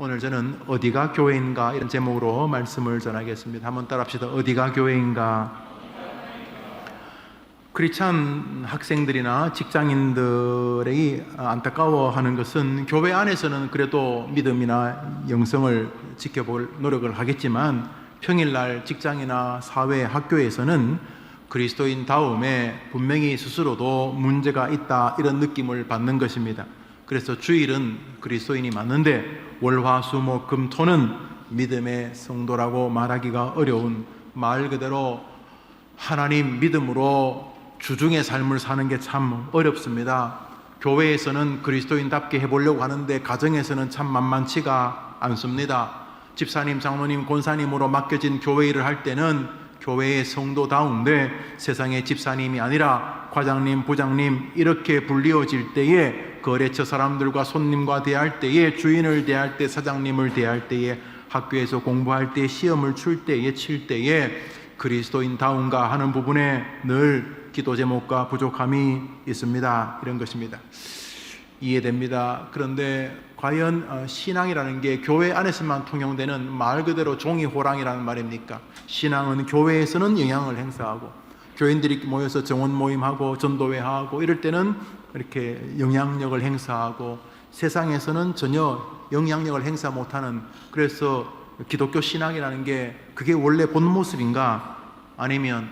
오늘 저는 어디가 교회인가 이런 제목으로 말씀을 전하겠습니다. 한번 따라합시다. 어디가 교회인가? 크리스찬 학생들이나 직장인들이 안타까워하는 것은 교회 안에서는 그래도 믿음이나 영성을 지켜볼 노력을 하겠지만 평일날 직장이나 사회, 학교에서는 그리스도인 다음에 분명히 스스로도 문제가 있다 이런 느낌을 받는 것입니다. 그래서 주일은 그리스도인이 맞는데 월화수목금토는 믿음의 성도라고 말하기가 어려운, 말 그대로 하나님 믿음으로 주중의 삶을 사는 게 참 어렵습니다. 교회에서는 그리스도인답게 해보려고 하는데 가정에서는 참 만만치가 않습니다. 집사님, 장로님, 권사님으로 맡겨진 교회 일을 할 때는 교회의 성도다운데 세상의 집사님이 아니라 과장님, 부장님 이렇게 불리워질 때에, 거래처 사람들과 손님과 대할 때에, 주인을 대할 때, 사장님을 대할 때에, 학교에서 공부할 때, 시험을 칠 때에 그리스도인다운가 하는 부분에 늘 기도 제목과 부족함이 있습니다. 이런 것입니다. 이해됩니다. 그런데 과연 신앙이라는 게 교회 안에서만 통용되는 말 그대로 종이 호랑이라는 말입니까? 신앙은 교회에서는 영향을 행사하고, 교인들이 모여서 정원 모임하고 전도회하고 이럴 때는 이렇게 영향력을 행사하고, 세상에서는 전혀 영향력을 행사 못하는, 그래서 기독교 신앙이라는 게 그게 원래 본 모습인가, 아니면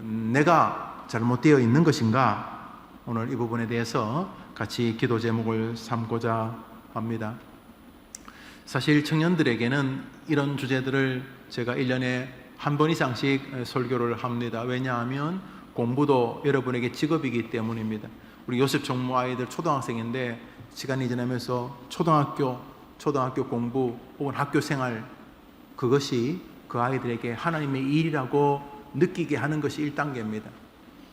내가 잘못되어 있는 것인가? 오늘 이 부분에 대해서 같이 기도 제목을 삼고자 합니다. 사실 청년들에게는 이런 주제들을 제가 1년에 한 번 이상씩 설교를 합니다. 왜냐하면 공부도 여러분에게 직업이기 때문입니다. 우리 요셉 총무 아이들 초등학생인데 시간이 지나면서 초등학교 공부 혹은 학교 생활, 그것이 그 아이들에게 하나님의 일이라고 느끼게 하는 것이 1단계입니다.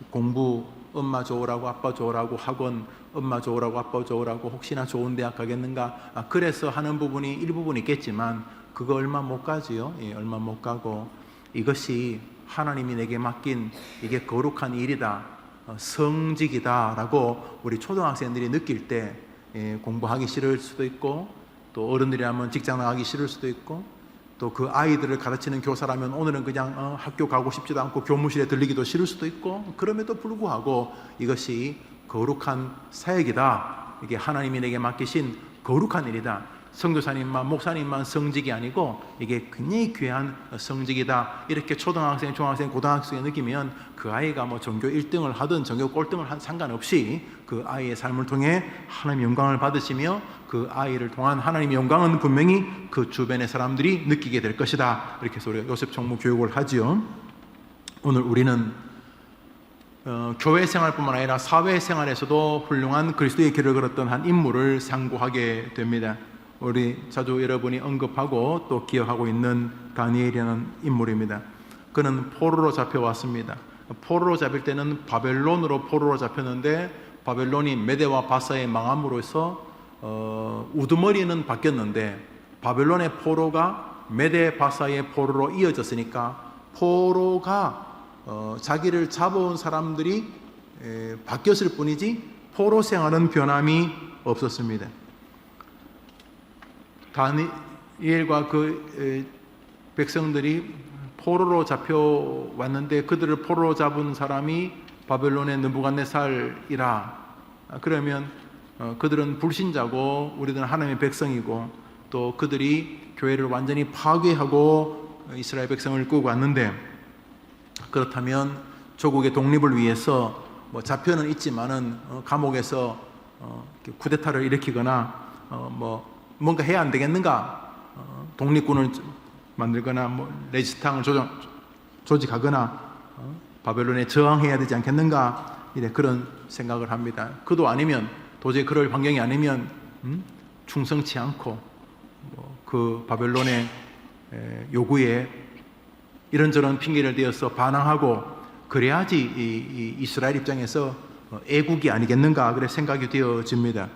공부, 엄마 좋으라고 아빠 좋으라고, 학원 엄마 좋으라고 아빠 좋으라고, 혹시나 좋은 대학 가겠는가, 그래서 하는 부분이 일부분 있겠지만 그거 얼마 못 가지요. 얼마 못 가고, 이것이 하나님이 내게 맡긴 이게 거룩한 일이다, 성직이다 라고 우리 초등학생들이 느낄 때 공부하기 싫을 수도 있고, 또 어른들이라면 직장 나가기 싫을 수도 있고, 또 그 아이들을 가르치는 교사라면 오늘은 그냥 학교 가고 싶지도 않고 교무실에 들리기도 싫을 수도 있고, 그럼에도 불구하고 이것이 거룩한 사역이다, 이게 하나님이 내게 맡기신 거룩한 일이다, 선교사님만 목사님만 성직이 아니고 이게 굉장히 귀한 성직이다, 이렇게 초등학생, 중학생, 고등학생이 느끼면 그 아이가 뭐 전교 1등을 하든 전교 꼴등을 하든 상관없이 그 아이의 삶을 통해 하나님의 영광을 받으시며 그 아이를 통한 하나님의 영광은 분명히 그 주변의 사람들이 느끼게 될 것이다, 이렇게 해서 우리가 요셉 총무 교육을 하지요. 오늘 우리는 교회 생활뿐만 아니라 사회 생활에서도 훌륭한 그리스도의 길을 걸었던 한 인물을 상고하게 됩니다. 우리 자주 여러분이 언급하고 또 기억하고 있는 다니엘이라는 인물입니다. 그는 포로로 잡혀왔습니다. 포로로 잡힐 때는 바벨론으로 포로로 잡혔는데, 바벨론이 메대와 바사의 망함으로써 우두머리는 바뀌었는데 바벨론의 포로가 메대 바사의 포로로 이어졌으니까 포로가 자기를 잡아온 사람들이 바뀌었을 뿐이지 포로 생활은 변함이 없었습니다. 다니엘과 그 백성들이 포로로 잡혀왔는데 그들을 포로로 잡은 사람이 바벨론의 느부갓네살이라, 그러면 그들은 불신자고 우리들은 하나님의 백성이고, 또 그들이 교회를 완전히 파괴하고 이스라엘 백성을 끌고 왔는데, 그렇다면 조국의 독립을 위해서 뭐 잡혀는 있지만은 감옥에서 쿠데타를 일으키거나 뭔가 해야 안 되겠는가, 독립군을 만들거나 뭐 레지스탕을 조직하거나 바벨론에 저항해야 되지 않겠는가, 이래 그런 생각을 합니다. 그도 아니면, 도저히 그럴 환경이 아니면 충성치 않고 그 바벨론의 요구에 이런저런 핑계를 대어서 반항하고, 그래야지 이 이스라엘 입장에서 애국이 아니겠는가, 그래 생각이 되어집니다.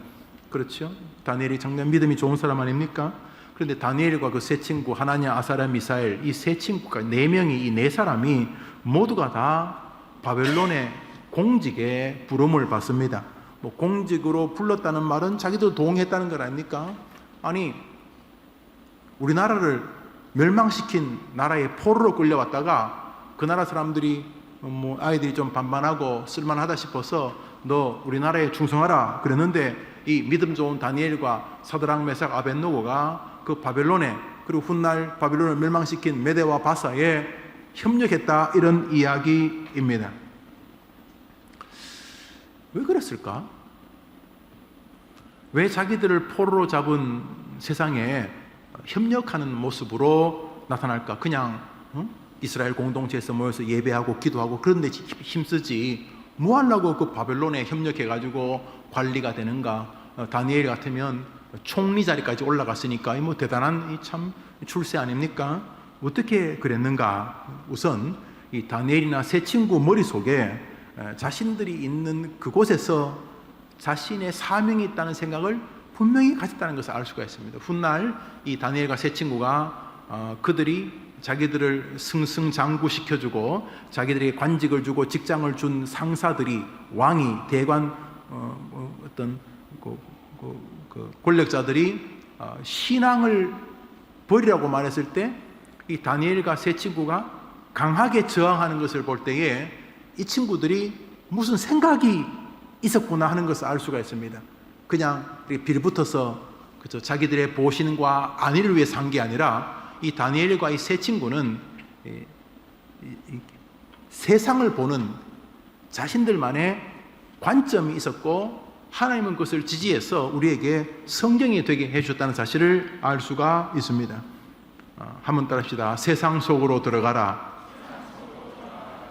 그렇죠? 다니엘이 정말 믿음이 좋은 사람 아닙니까? 그런데 다니엘과 그 세 친구, 하나냐, 아사랴, 미사엘, 이 세 친구가 4명이, 이 4사람이 모두가 다 바벨론의 공직에 부름을 받습니다. 뭐 공직으로 불렀다는 말은 자기도 동의했다는 것 아닙니까? 아니 우리나라를 멸망시킨 나라에 포로로 끌려왔다가 그 나라 사람들이 뭐 아이들이 좀 반반하고 쓸만하다 싶어서 너 우리나라에 충성하라 그랬는데 이 믿음 좋은 다니엘과 사드락 메삭 아벳느고가 그 바벨론에 그리고 훗날 바벨론을 멸망시킨 메대와 바사에 협력했다, 이런 이야기입니다. 왜 그랬을까? 왜 자기들을 포로로 잡은 세상에 협력하는 모습으로 나타날까? 그냥 이스라엘 공동체에서 모여서 예배하고 기도하고 그런 데 힘쓰지 뭐 하려고 그 바벨론에 협력해가지고 관리가 되는가? 다니엘 같으면 총리 자리까지 올라갔으니까 뭐 대단한 참 출세 아닙니까? 어떻게 그랬는가? 우선 이 다니엘이나 세 친구 머릿속에 자신들이 있는 그곳에서 자신의 사명이 있다는 생각을 분명히 가졌다는 것을 알 수가 있습니다. 훗날 이 다니엘과 세 친구가 그들이 자기들을 승승장구시켜주고 자기들에게 관직을 주고 직장을 준 상사들이 왕이 대관 어떤 그 권력자들이 신앙을 버리라고 말했을 때 이 다니엘과 세 친구가 강하게 저항하는 것을 볼 때에 이 친구들이 무슨 생각이 있었구나 하는 것을 알 수가 있습니다. 그냥 빌붙어서 그죠, 자기들의 보신과 안위를 위해 산 게 아니라 이 다니엘과 이 세 친구는 세상을 보는 자신들만의 관점이 있었고 하나님은 그것을 지지해서 우리에게 성경이 되게 해주셨다는 사실을 알 수가 있습니다. 한번 따라합시다. 세상 속으로 들어가라.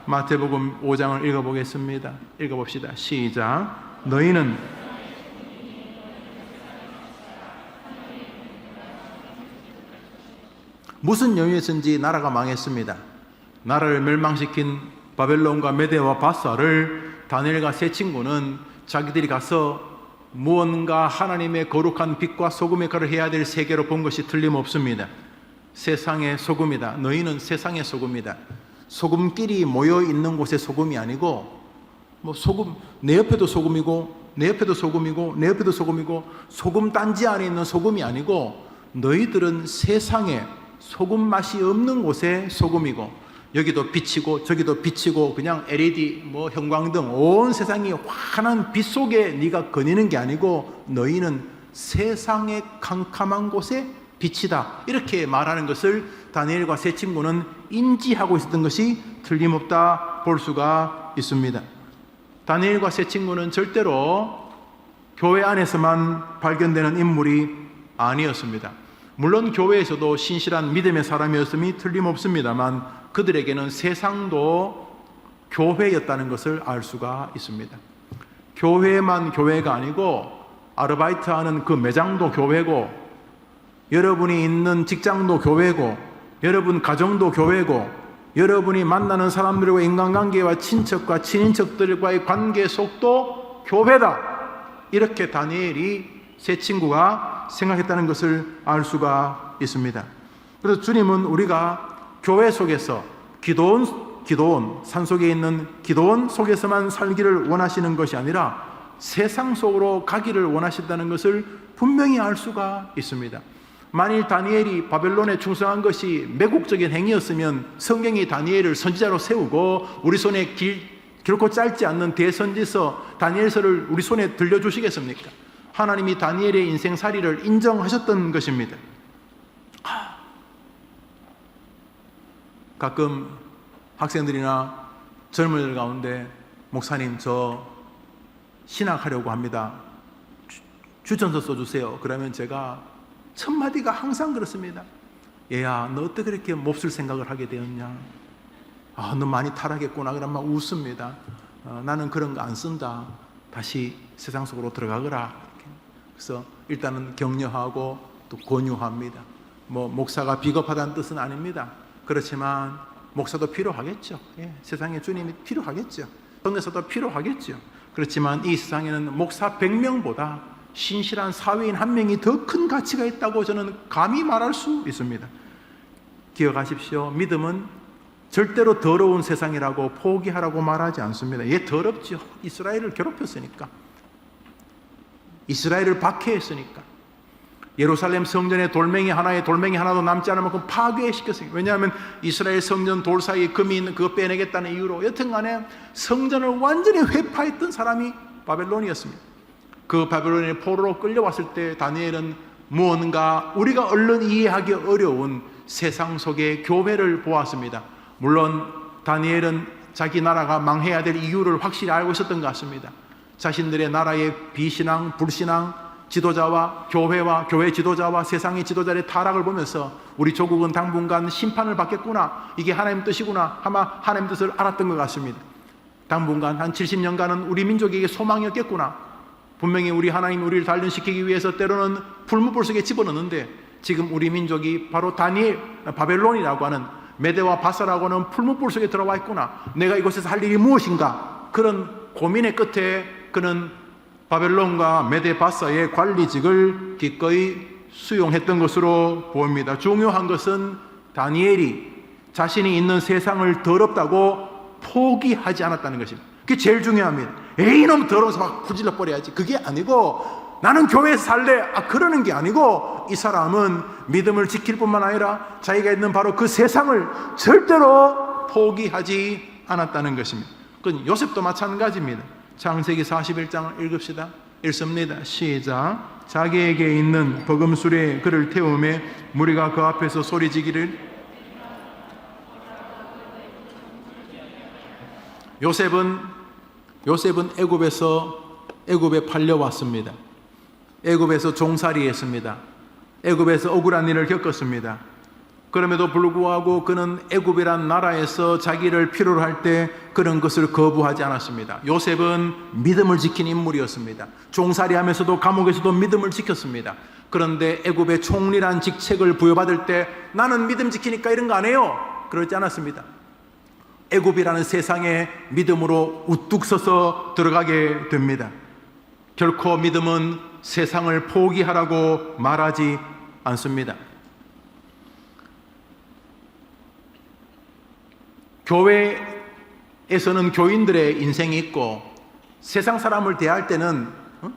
마태복음 5장을 읽어보겠습니다. 읽어봅시다. 시작. 너희는 무슨 연유에서인지 나라가 망했습니다. 나라를 멸망시킨 바벨론과 메대와 바사를 다니엘과 세 친구는 자기들이 가서 무언가 하나님의 거룩한 빛과 소금의 역할을 해야 될 세계로 본 것이 틀림없습니다. 세상의 소금이다. 너희는 세상의 소금이다. 소금끼리 모여 있는 곳의 소금이 아니고 뭐 소금 내 옆에도 소금이고 내 옆에도 소금이고 내 옆에도 소금이고 소금 단지 안에 있는 소금이 아니고 너희들은 세상에 소금 맛이 없는 곳의 소금이고 여기도 비치고 저기도 비치고 그냥 LED 뭐 형광등 온 세상이 환한 빛 속에 네가 거니는 게 아니고 너희는 세상의 캄캄한 곳에 빛이다, 이렇게 말하는 것을 다니엘과 세 친구는 인지하고 있었던 것이 틀림없다 볼 수가 있습니다. 다니엘과 세 친구는 절대로 교회 안에서만 발견되는 인물이 아니었습니다. 물론 교회에서도 신실한 믿음의 사람이었음이 틀림없습니다만 그들에게는 세상도 교회였다는 것을 알 수가 있습니다. 교회만 교회가 아니고 아르바이트하는 그 매장도 교회고 여러분이 있는 직장도 교회고 여러분 가정도 교회고 여러분이 만나는 사람들과 인간관계와 친척과 친인척들과의 관계 속도 교회다, 이렇게 다니엘이 세 친구가 생각했다는 것을 알 수가 있습니다. 그래서 주님은 우리가 교회 속에서 기도원 산속에 있는 기도원 속에서만 살기를 원하시는 것이 아니라 세상 속으로 가기를 원하신다는 것을 분명히 알 수가 있습니다. 만일 다니엘이 바벨론에 충성한 것이 매국적인 행위였으면 성경이 다니엘을 선지자로 세우고 우리 손에 결코 짧지 않는 대선지서 다니엘서를 우리 손에 들려주시겠습니까? 하나님이 다니엘의 인생살이를 인정하셨던 것입니다. 가끔 학생들이나 젊은이들 가운데 목사님 저 신학하려고 합니다. 추천서 써주세요. 그러면 제가 첫 마디가 항상 그렇습니다. 얘야 너 어떻게 그렇게 몹쓸 생각을 하게 되었냐. 너 많이 타락했구나. 그러면 막 웃습니다. 나는 그런 거 안 쓴다. 다시 세상 속으로 들어가거라. 그래서 일단은 격려하고 또 권유합니다. 뭐 목사가 비겁하다는 뜻은 아닙니다. 그렇지만 목사도 필요하겠죠. 세상에 주님이 필요하겠죠. 성교사도 필요하겠죠. 그렇지만 이 세상에는 목사 100명보다 신실한 사회인 한 명이 더 큰 가치가 있다고 저는 감히 말할 수 있습니다. 기억하십시오. 믿음은 절대로 더러운 세상이라고 포기하라고 말하지 않습니다. 얘 더럽죠. 이스라엘을 괴롭혔으니까. 이스라엘을 박해했으니까. 예루살렘 성전에 돌멩이 하나도 남지 않을 만큼 파괴시켰어요. 왜냐하면 이스라엘 성전 돌 사이에 금이 있는 그거 빼내겠다는 이유로 여튼간에 성전을 완전히 회파했던 사람이 바벨론이었습니다. 그 바벨론의 포로로 끌려왔을 때 다니엘은 무언가 우리가 얼른 이해하기 어려운 세상 속의 교회를 보았습니다. 물론 다니엘은 자기 나라가 망해야 될 이유를 확실히 알고 있었던 것 같습니다. 자신들의 나라의 비신앙, 불신앙, 지도자와 교회와 교회 지도자와 세상의 지도자의 타락을 보면서 우리 조국은 당분간 심판을 받겠구나, 이게 하나님 뜻이구나, 아마 하나님 뜻을 알았던 것 같습니다. 당분간 한 70년간은 우리 민족에게 소망이 없겠구나. 분명히 우리 하나님 우리를 단련시키기 위해서 때로는 풀무불 속에 집어넣는데 지금 우리 민족이 바로 다니엘, 바벨론이라고 하는 메대와 바사라고 하는 풀무불 속에 들어와 있구나. 내가 이곳에서 할 일이 무엇인가? 그런 고민의 끝에 그는 바벨론과 메대 바사의 관리직을 기꺼이 수용했던 것으로 보입니다. 중요한 것은 다니엘이 자신이 있는 세상을 더럽다고 포기하지 않았다는 것입니다. 그게 제일 중요합니다. 에이, 너무 더러워서 막 구질러 버려야지. 그게 아니고 나는 교회에서 살래. 그러는 게 아니고 이 사람은 믿음을 지킬 뿐만 아니라 자기가 있는 바로 그 세상을 절대로 포기하지 않았다는 것입니다. 그건 요셉도 마찬가지입니다. 창세기 41장을 읽읍시다. 읽습니다. 시작. 자기에게 있는 버금술에 그를 태우매 무리가 그 앞에서 소리지기를. 요셉은 애굽에 팔려왔습니다. 애굽에서 종살이 했습니다. 애굽에서 억울한 일을 겪었습니다. 그럼에도 불구하고 그는 애굽이란 나라에서 자기를 필요로 할 때 그런 것을 거부하지 않았습니다. 요셉은 믿음을 지킨 인물이었습니다. 종살이하면서도 감옥에서도 믿음을 지켰습니다. 그런데 애굽의 총리란 직책을 부여받을 때 나는 믿음 지키니까 이런 거 안 해요, 그러지 않았습니다. 애굽이라는 세상에 믿음으로 우뚝 서서 들어가게 됩니다. 결코 믿음은 세상을 포기하라고 말하지 않습니다. 교회에서는 교인들의 인생이 있고 세상 사람을 대할 때는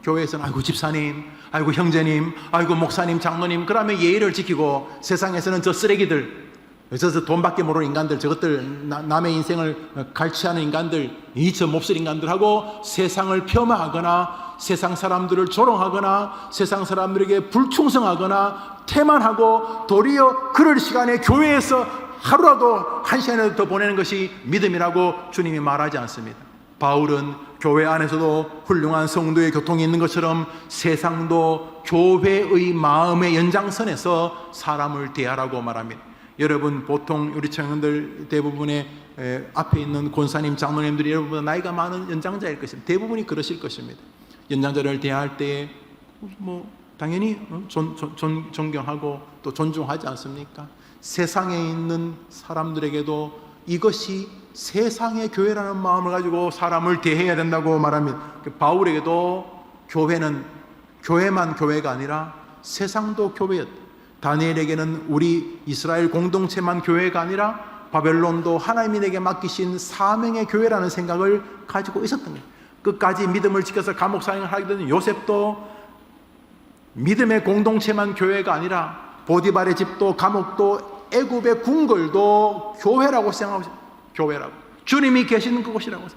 교회에서는 아이고 집사님, 아이고 형제님, 아이고 목사님, 장로님, 그러면 예의를 지키고 세상에서는 저 쓰레기들, 저 돈밖에 모르는 인간들, 저것들 남의 인생을 갈취하는 인간들, 저 몹쓸 인간들하고 세상을 폄하하거나 세상 사람들을 조롱하거나 세상 사람들에게 불충성하거나 태만하고 도리어 그럴 시간에 교회에서 하루라도 한 시간이라도 더 보내는 것이 믿음이라고 주님이 말하지 않습니다. 바울은 교회 안에서도 훌륭한 성도의 교통이 있는 것처럼 세상도 교회의 마음의 연장선에서 사람을 대하라고 말합니다. 여러분, 보통 우리 청년들 대부분의 앞에 있는 권사님, 장로님들이 여러분보다 나이가 많은 연장자일 것입니다. 대부분이 그러실 것입니다. 연장자를 대할 때 당연히 존경하고 또 존중하지 않습니까? 세상에 있는 사람들에게도 이것이 세상의 교회라는 마음을 가지고 사람을 대해야 된다고 말합니다. 바울에게도 교회는 교회만 교회가 아니라 세상도 교회였다. 다니엘에게는 우리 이스라엘 공동체만 교회가 아니라 바벨론도 하나님이 내게 맡기신 사명의 교회라는 생각을 가지고 있었던 거예요. 끝까지 믿음을 지켜서 감옥 사형을 하게 된 요셉도 믿음의 공동체만 교회가 아니라 보디발의 집도 감옥도 애굽의 궁궐도 교회라고 생각하고 있어요. 교회라고. 주님이 계시는 그곳이라고.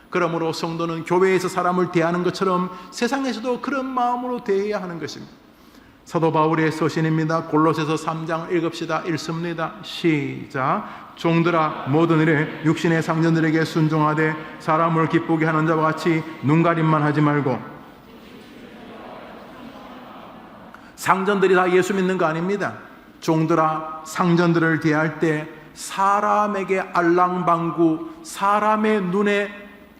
그러므로 성도는 교회에서 사람을 대하는 것처럼 세상에서도 그런 마음으로 대해야 하는 것입니다. 사도 바울의 서신입니다. 골로새서 3장 읽읍시다. 읽습니다. 시작. 종들아, 모든 일에 육신의 상전들에게 순종하되 사람을 기쁘게 하는 자와 같이 눈가림만 하지 말고. 상전들이 다 예수 믿는 거 아닙니다. 종들아, 상전들을 대할 때 사람에게 알랑방구, 사람의 눈에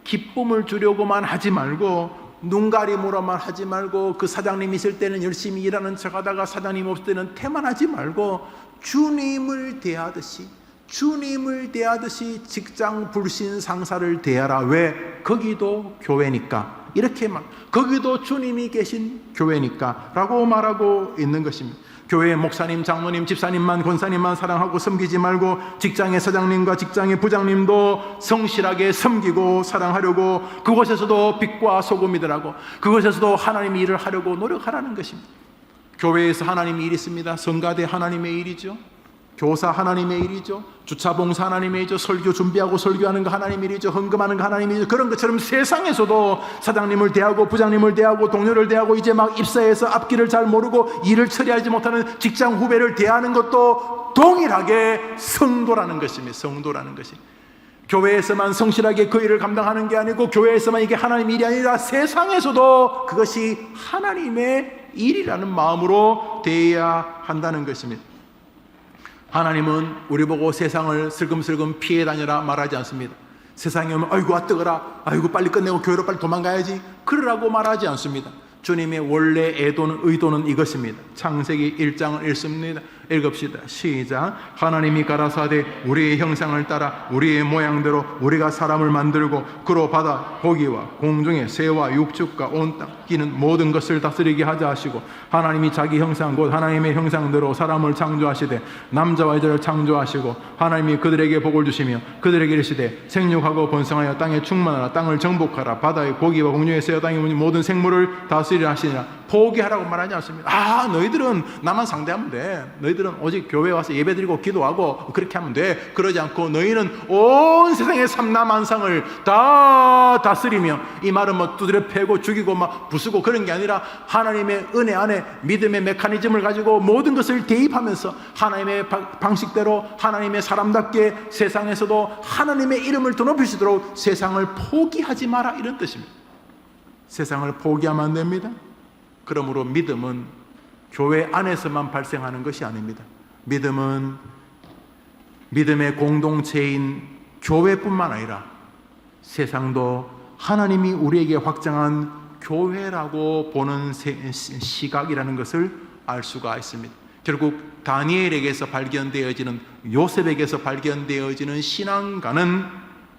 기쁨을 주려고만 하지 말고, 눈가림으로만 하지 말고, 그 사장님 있을 때는 열심히 일하는 척하다가 사장님 없을 때는 태만하지 말고 주님을 대하듯이 직장 불신 상사를 대하라. 왜? 거기도 교회니까. 이렇게 거기도 주님이 계신 교회니까 라고 말하고 있는 것입니다. 교회의 목사님, 장로님, 집사님만, 권사님만 사랑하고 섬기지 말고 직장의 사장님과 직장의 부장님도 성실하게 섬기고 사랑하려고, 그곳에서도 빛과 소금이더라고, 그곳에서도 하나님의 일을 하려고 노력하라는 것입니다. 교회에서 하나님의 일이 있습니다. 성가대 하나님의 일이죠. 교사 하나님의 일이죠. 주차 봉사 하나님의 일이죠. 설교 준비하고 설교하는 거 하나님의 일이죠. 헌금하는 거 하나님의 일이죠. 그런 것처럼 세상에서도 사장님을 대하고 부장님을 대하고 동료를 대하고 이제 막 입사해서 앞길을 잘 모르고 일을 처리하지 못하는 직장 후배를 대하는 것도 동일하게 성도라는 것입니다. 성도라는 것이 교회에서만 성실하게 그 일을 감당하는 게 아니고 교회에서만 이게 하나님의 일이 아니라 세상에서도 그것이 하나님의 일이라는 마음으로 대해야 한다는 것입니다. 하나님은 우리 보고 세상을 슬금슬금 피해 다녀라 말하지 않습니다. 세상에 오면 아이고 아 뜨거라, 아이고 빨리 끝내고 교회로 빨리 도망가야지 그러라고 말하지 않습니다. 주님의 원래 의도는 이것입니다. 창세기 1장을 읽습니다. 읽읍시다. 시작. 하나님이 가라사대 우리의 형상을 따라 우리의 모양대로 우리가 사람을 만들고 그로 바다 고기와 공중의 새와 육축과 온 땅 끼는 모든 것을 다스리게 하자 하시고 하나님이 자기 형상 곧 하나님의 형상대로 사람을 창조하시되 남자와 여자를 창조하시고 하나님이 그들에게 복을 주시며 그들에게 이르시되 생육하고 번성하여 땅에 충만하라 땅을 정복하라 바다의 고기와 공중의 새와 땅의 모든 생물을 다스리라 하시니라. 포기하라고 말하지 않습니다. 아 너희들은 나만 상대하면 돼. 너희들은 오직 교회 와서 예배드리고 기도하고 그렇게 하면 돼. 그러지 않고 너희는 온 세상의 삼라만상을 다 다스리며 이 말은 뭐 두드려 패고 죽이고 막 부수고 그런 게 아니라 하나님의 은혜 안에 믿음의 메커니즘을 가지고 모든 것을 대입하면서 하나님의 방식대로 하나님의 사람답게 세상에서도 하나님의 이름을 더 높일 수 있도록 세상을 포기하지 마라 이런 뜻입니다. 세상을 포기하면 안 됩니다. 그러므로 믿음은 교회 안에서만 발생하는 것이 아닙니다. 믿음은 믿음의 공동체인 교회뿐만 아니라 세상도 하나님이 우리에게 확장한 교회라고 보는 시각이라는 것을 알 수가 있습니다. 결국 다니엘에게서 발견되어지는 요셉에게서 발견되어지는 신앙과는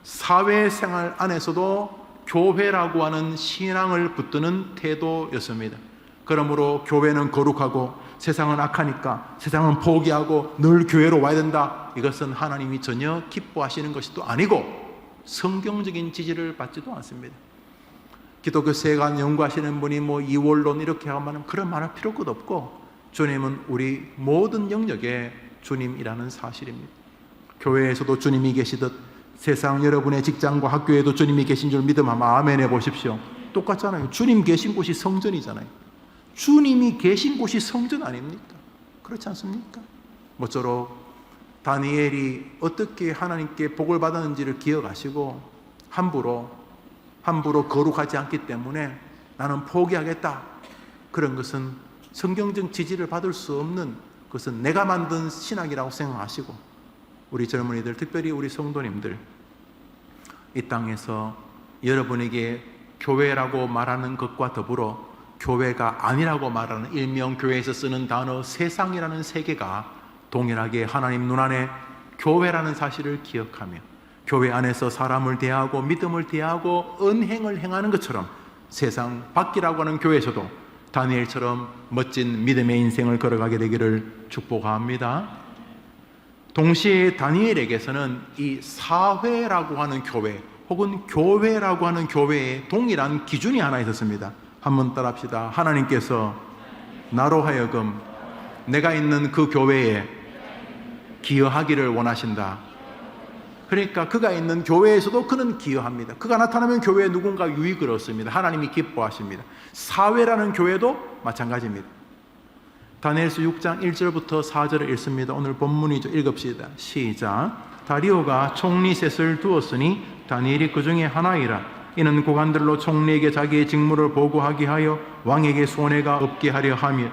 사회생활 안에서도 교회라고 하는 신앙을 붙드는 태도였습니다. 그러므로 교회는 거룩하고 세상은 악하니까 세상은 포기하고 늘 교회로 와야 된다. 이것은 하나님이 전혀 기뻐하시는 것이 또 아니고 성경적인 지지를 받지도 않습니다. 기독교 세관 연구하시는 분이 뭐 이원론 이렇게 하면 그런 말할 필요가 없고 주님은 우리 모든 영역의 주님이라는 사실입니다. 교회에서도 주님이 계시듯 세상 여러분의 직장과 학교에도 주님이 계신 줄 믿으면 아멘 해보십시오. 똑같잖아요. 주님 계신 곳이 성전이잖아요. 주님이 계신 곳이 성전 아닙니까? 그렇지 않습니까? 모쪼록 다니엘이 어떻게 하나님께 복을 받았는지를 기억하시고 함부로 거룩하지 않기 때문에 나는 포기하겠다. 그런 것은 성경적 지지를 받을 수 없는 그것은 내가 만든 신학이라고 생각하시고 우리 젊은이들 특별히 우리 성도님들 이 땅에서 여러분에게 교회라고 말하는 것과 더불어 교회가 아니라고 말하는 일명 교회에서 쓰는 단어 세상이라는 세계가 동일하게 하나님 눈안에 교회라는 사실을 기억하며 교회 안에서 사람을 대하고 믿음을 대하고 은행을 행하는 것처럼 세상 밖이라고 하는 교회에서도 다니엘처럼 멋진 믿음의 인생을 걸어가게 되기를 축복합니다. 동시에 다니엘에게서는 이 사회라고 하는 교회 혹은 교회라고 하는 교회에 동일한 기준이 하나 있었습니다. 한번 따라합시다. 하나님께서 나로 하여금 내가 있는 그 교회에 기여하기를 원하신다. 그러니까 그가 있는 교회에서도 그는 기여합니다. 그가 나타나면 교회에 누군가 유익을 얻습니다. 하나님이 기뻐하십니다. 사회라는 교회도 마찬가지입니다. 다니엘서 6장 1절부터 4절을 읽습니다. 오늘 본문이죠. 읽읍시다. 시작. 다리오가 총리 셋을 두었으니 다니엘이 그 중에 하나이라. 이는 고관들로 총리에게 자기의 직무를 보고하게 하여 왕에게 손해가 없게 하려 하며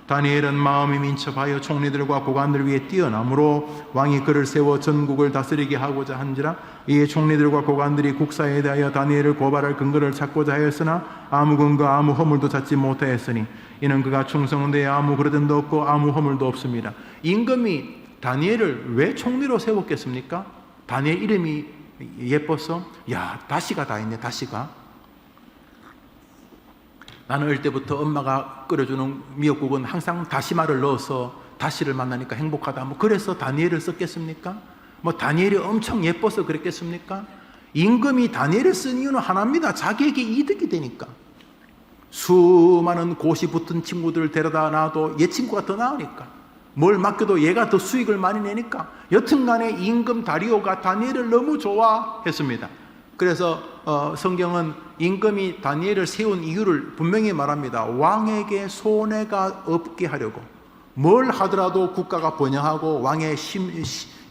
다니엘은 마음이 민첩하여 총리들과 고관들 위에 뛰어나므로 왕이 그를 세워 전국을 다스리게 하고자 한지라. 이에 총리들과 고관들이 국사에 대하여 다니엘을 고발할 근거를 찾고자 하였으나 아무 근거 아무 허물도 찾지 못하였으니 이는 그가 충성되어 아무 그러됨도 없고 아무 허물도 없습니다. 임금이 다니엘을 왜 총리로 세웠겠습니까? 다니엘 이름이 예뻐서? 야, 다시가 다 있네. 다시가. 나는 어릴 때부터 엄마가 끓여주는 미역국은 항상 다시마를 넣어서 다시를 만나니까 행복하다. 뭐 그래서 다니엘을 썼겠습니까? 뭐 다니엘이 엄청 예뻐서 그랬겠습니까? 임금이 다니엘을 쓴 이유는 하나입니다. 자기에게 이득이 되니까. 수많은 고시 붙은 친구들을 데려다 놔도 얘 친구가 더 나으니까, 뭘 맡겨도 얘가 더 수익을 많이 내니까, 여튼간에 임금 다리오가 다니엘을 너무 좋아했습니다. 그래서 성경은 임금이 다니엘을 세운 이유를 분명히 말합니다. 왕에게 손해가 없게 하려고. 뭘 하더라도 국가가 번영하고 왕의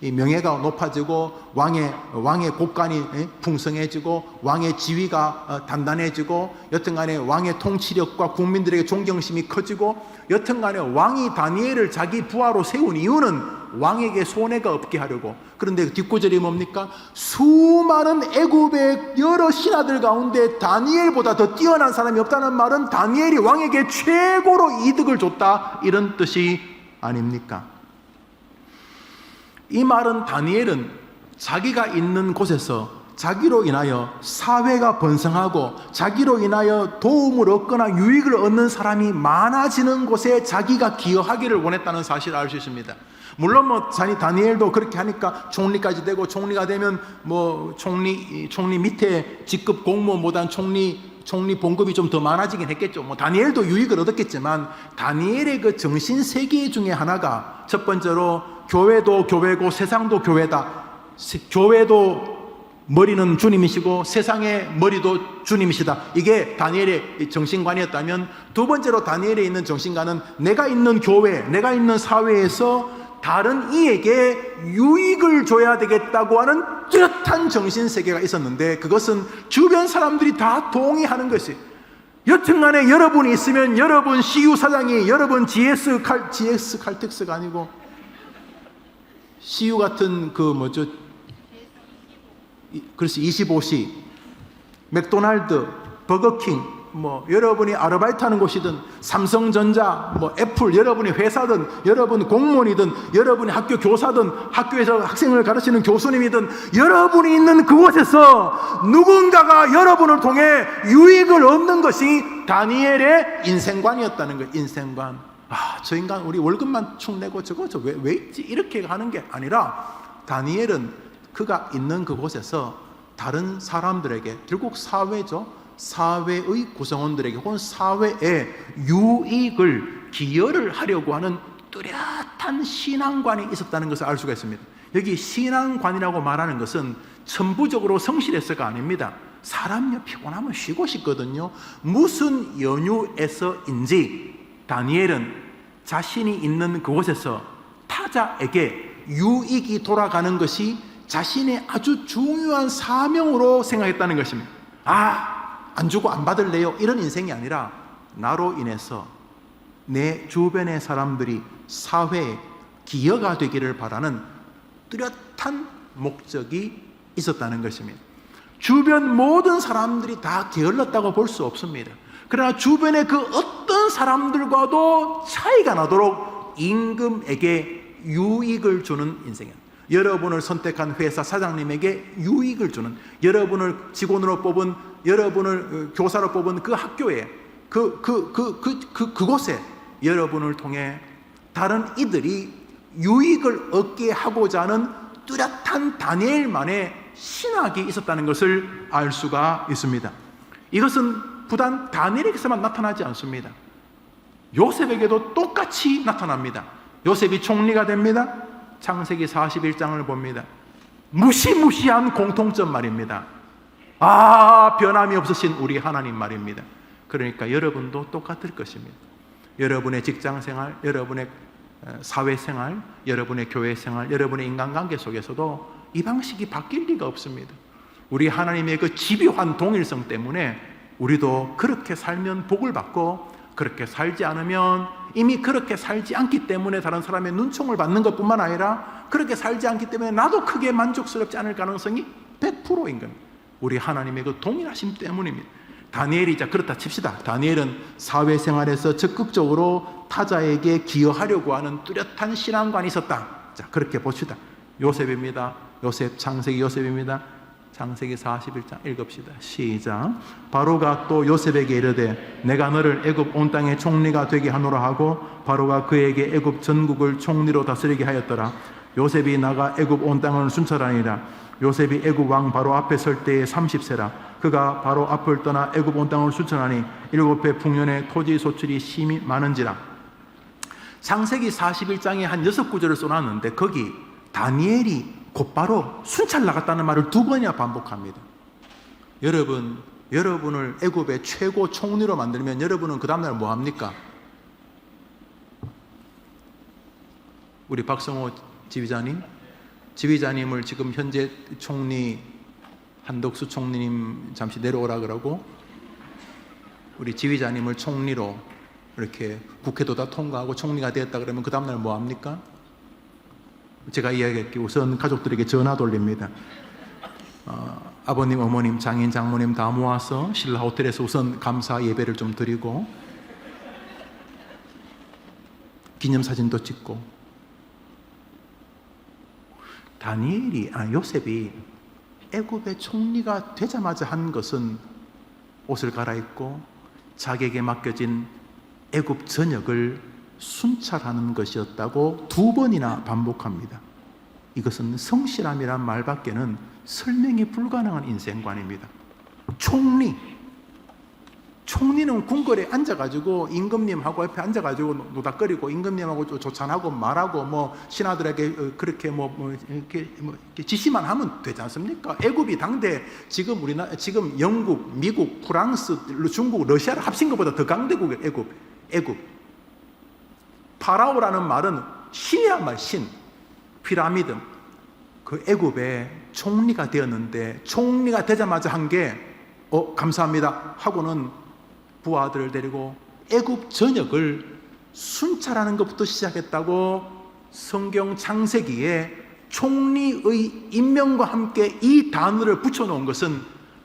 명예가 높아지고 왕의 곳간이 풍성해지고 왕의 지위가 단단해지고, 여튼간에 왕의 통치력과 국민들에게 존경심이 커지고, 여튼간에 왕이 다니엘을 자기 부하로 세운 이유는 왕에게 손해가 없게 하려고. 그런데 뒷구절이 뭡니까? 수많은 애굽의 여러 신하들 가운데 다니엘보다 더 뛰어난 사람이 없다는 말은 다니엘이 왕에게 최고로 이득을 줬다, 이런 뜻이 아닙니까? 이 말은 다니엘은 자기가 있는 곳에서 자기로 인하여 사회가 번성하고 자기로 인하여 도움을 얻거나 유익을 얻는 사람이 많아지는 곳에 자기가 기여하기를 원했다는 사실을 알 수 있습니다. 물론 다니엘도 그렇게 하니까 총리까지 되고, 총리가 되면 총리 밑에 직급 공무원보다는 총리 봉급이 좀 더 많아지긴 했겠죠. 다니엘도 유익을 얻었겠지만, 다니엘의 그 정신 세계 중에 하나가, 첫 번째로 교회도 교회고 세상도 교회다. 교회도 머리는 주님이시고 세상의 머리도 주님이시다. 이게 다니엘의 정신관이었다면, 두 번째로 다니엘에 있는 정신관은 내가 있는 교회, 내가 있는 사회에서 다른 이에게 유익을 줘야 되겠다고 하는 뚜렷한 정신세계가 있었는데, 그것은 주변 사람들이 다 동의하는 것이, 여튼간에 여러분이 있으면 여러분 CU 사장이, 여러분 GS 칼텍스가 아니고 CU 같은 그래서 25시, 맥도날드, 버거킹, 여러분이 아르바이트하는 곳이든, 삼성전자, 애플, 여러분이 회사든, 여러분 공무원이든, 여러분이 학교 교사든, 학교에서 학생을 가르치는 교수님이든, 여러분이 있는 그곳에서 누군가가 여러분을 통해 유익을 얻는 것이 다니엘의 인생관이었다는 거예요. 인생관. 저 인간 우리 월급만 축 내고 저거 왜 있지? 이렇게 하는 게 아니라, 다니엘은 그가 있는 그곳에서 다른 사람들에게, 결국 사회죠, 사회의 구성원들에게 혹은 사회에 유익을 기여를 하려고 하는 뚜렷한 신앙관이 있었다는 것을 알 수가 있습니다. 여기 신앙관이라고 말하는 것은 천부적으로 성실해서가 아닙니다. 사람이 피곤하면 쉬고 싶거든요. 무슨 연유에서인지 다니엘은 자신이 있는 그곳에서 타자에게 유익이 돌아가는 것이 자신의 아주 중요한 사명으로 생각했다는 것입니다. 안 주고 안 받을래요? 이런 인생이 아니라, 나로 인해서 내 주변의 사람들이 사회에 기여가 되기를 바라는 뚜렷한 목적이 있었다는 것입니다. 주변 모든 사람들이 다 게을렀다고 볼 수 없습니다. 그러나 주변의 그 어떤 사람들과도 차이가 나도록 임금에게 유익을 주는 인생이에요. 여러분을 선택한 회사 사장님에게 유익을 주는, 여러분을 직원으로 뽑은, 여러분을 교사로 뽑은 그 학교에, 그곳에 여러분을 통해 다른 이들이 유익을 얻게 하고자 하는 뚜렷한 다니엘만의 신학이 있었다는 것을 알 수가 있습니다. 이것은 부단 다니엘에게서만 나타나지 않습니다. 요셉에게도 똑같이 나타납니다. 요셉이 총리가 됩니다. 창세기 41장을 봅니다. 무시무시한 공통점 말입니다. 변함이 없으신 우리 하나님 말입니다. 그러니까 여러분도 똑같을 것입니다. 여러분의 직장생활, 여러분의 사회생활, 여러분의 교회생활, 여러분의 인간관계 속에서도 이 방식이 바뀔 리가 없습니다. 우리 하나님의 그 집요한 동일성 때문에 우리도 그렇게 살면 복을 받고, 그렇게 살지 않으면, 이미 그렇게 살지 않기 때문에 다른 사람의 눈총을 받는 것뿐만 아니라, 그렇게 살지 않기 때문에 나도 크게 만족스럽지 않을 가능성이 100%인 겁니다. 우리 하나님의 그 동일하심 때문입니다. 다니엘이, 그렇다 칩시다. 다니엘은 사회생활에서 적극적으로 타자에게 기여하려고 하는 뚜렷한 신앙관이 있었다. 그렇게 봅시다. 요셉입니다. 창세기 요셉입니다. 창세기 41장 읽읍시다. 시작. 바로가 또 요셉에게 이르되 내가 너를 애굽 온 땅의 총리가 되게 하노라 하고, 바로가 그에게 애굽 전국을 총리로 다스리게 하였더라. 요셉이 나가 애굽 온 땅을 순찰하니라. 요셉이 애굽 왕 바로 앞에 설 때에 30세라. 그가 바로 앞을 떠나 애굽 온 땅을 순찰하니 7배 풍년에 토지 소출이 심히 많은지라. 창세기 41장에 한 6구절을 써놨는데 거기 다니엘이 곧바로 순찰 나갔다는 말을 2번이나 반복합니다. 여러분을 애굽의 최고 총리로 만들면 여러분은 그 다음날 뭐 합니까? 우리 박성호 지휘자님을 지금 현재 총리 한덕수 총리님 잠시 내려오라 그러고 우리 지휘자님을 총리로 이렇게 국회도 다 통과하고 총리가 되었다 그러면 그 다음날 뭐 합니까? 제가 이야기할게 우선 가족들에게 전화 돌립니다. 아버님, 어머님, 장인, 장모님 다 모아서 신라 호텔에서 우선 감사 예배를 좀 드리고 기념사진도 찍고. 요셉이 애굽의 총리가 되자마자 한 것은 옷을 갈아입고 자기에게 맡겨진 애굽 전역을 순찰하는 것이었다고 2번이나 반복합니다. 이것은 성실함이란 말밖에는 설명이 불가능한 인생관입니다. 총리는 궁궐에 앉아가지고 임금님하고 옆에 앉아가지고 노닥거리고 임금님하고 조찬하고 말하고 뭐 신하들에게 그렇게 이렇게 지시만 하면 되지 않습니까? 애굽이 당대 지금 영국, 미국, 프랑스, 중국, 러시아를 합친 것보다 더 강대국이에요. 애굽. 파라오라는 말은 신이란 말, 신. 피라미드. 그 애굽의 총리가 되었는데 총리가 되자마자 한 게 감사합니다 하고는 부하들을 데리고 애굽 전역을 순찰하는 것부터 시작했다고 성경 창세기에 총리의 임명과 함께 이 단어를 붙여놓은 것은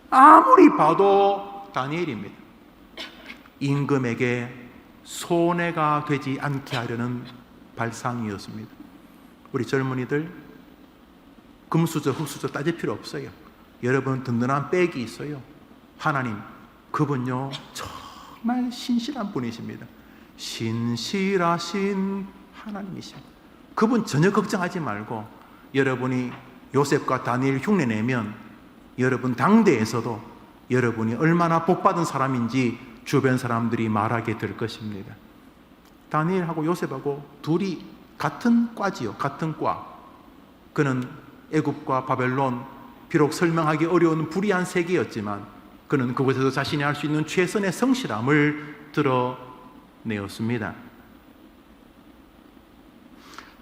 아무리 봐도 다니엘입니다. 임금에게 손해가 되지 않게 하려는 발상이었습니다. 우리 젊은이들 금수저 흙수저 따질 필요 없어요. 여러분 든든한 백이 있어요. 하나님 그분요 정말 신실한 분이십니다. 신실하신 하나님이십니다. 그분 전혀 걱정하지 말고 여러분이 요셉과 다니엘 흉내내면 여러분 당대에서도 여러분이 얼마나 복받은 사람인지 주변 사람들이 말하게 될 것입니다. 다니엘하고 요셉하고 둘이 같은 과지요. 같은 과. 그는 애굽과 바벨론 비록 설명하기 어려운 불의한 세계였지만 그는 그곳에서 자신이 할 수 있는 최선의 성실함을 드러내었습니다.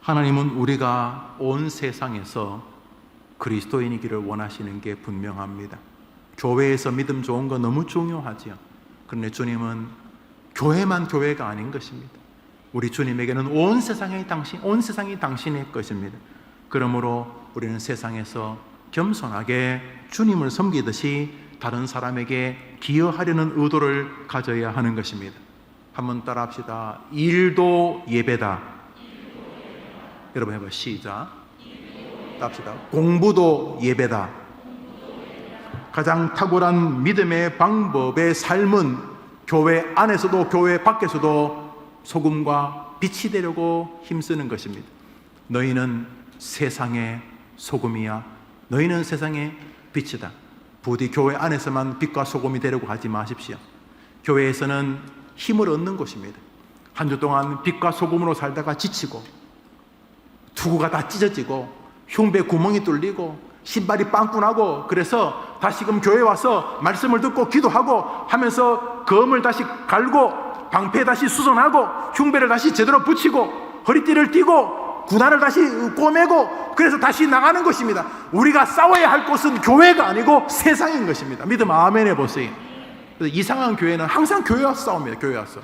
하나님은 우리가 온 세상에서 그리스도인이기를 원하시는 게 분명합니다. 교회에서 믿음 좋은 거 너무 중요하지요. 그런데 주님은 교회만 교회가 아닌 것입니다. 우리 주님에게는 온 세상이 당신의 것입니다. 그러므로 우리는 세상에서 겸손하게 주님을 섬기듯이 다른 사람에게 기여하려는 의도를 가져야 하는 것입니다. 한번 따라 합시다. 일도 예배다. 여러분 해봐. 시작. 합시다. 공부도 예배다. 가장 탁월한 믿음의 방법의 삶은 교회 안에서도 교회 밖에서도 소금과 빛이 되려고 힘쓰는 것입니다. 너희는 세상의 소금이야. 너희는 세상의 빛이다. 부디 교회 안에서만 빛과 소금이 되려고 하지 마십시오. 교회에서는 힘을 얻는 곳입니다. 한 주 동안 빛과 소금으로 살다가 지치고 투구가 다 찢어지고 흉배 구멍이 뚫리고 신발이 빵꾸나고 그래서 다시금 교회에 와서 말씀을 듣고 기도하고 하면서 검을 다시 갈고 방패 다시 수선하고 흉배를 다시 제대로 붙이고 허리띠를 띠고 구단을 다시 꼬매고 그래서 다시 나가는 것입니다. 우리가 싸워야 할 곳은 교회가 아니고 세상인 것입니다. 믿음 아멘 해보세요. 그래서 이상한 교회는 항상 교회 와서 싸웁니다. 교회 와서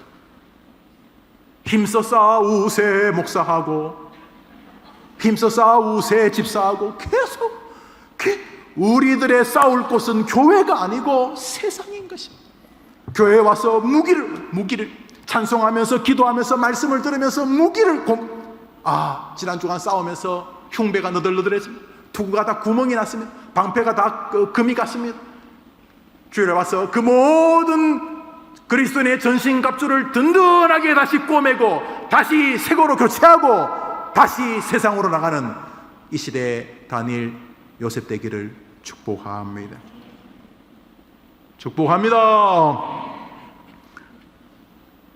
힘써 싸우세 목사하고 힘써 싸우세 집사하고 계속 우리들의 싸울 곳은 교회가 아니고 세상인 것입니다. 교회에 와서 무기를 찬송하면서 기도하면서 말씀을 들으면서 지난 주간 싸우면서 흉배가 너덜너덜했습니다. 투구가 다 구멍이 났습니다. 방패가 다 금이 갔습니다. 주일에 와서 그 모든 그리스도인의 전신갑주를 든든하게 다시 꼬매고 다시 새거로 교체하고 다시 세상으로 나가는 이 시대의 다니엘, 요셉 되기를 축복합니다. 축복합니다.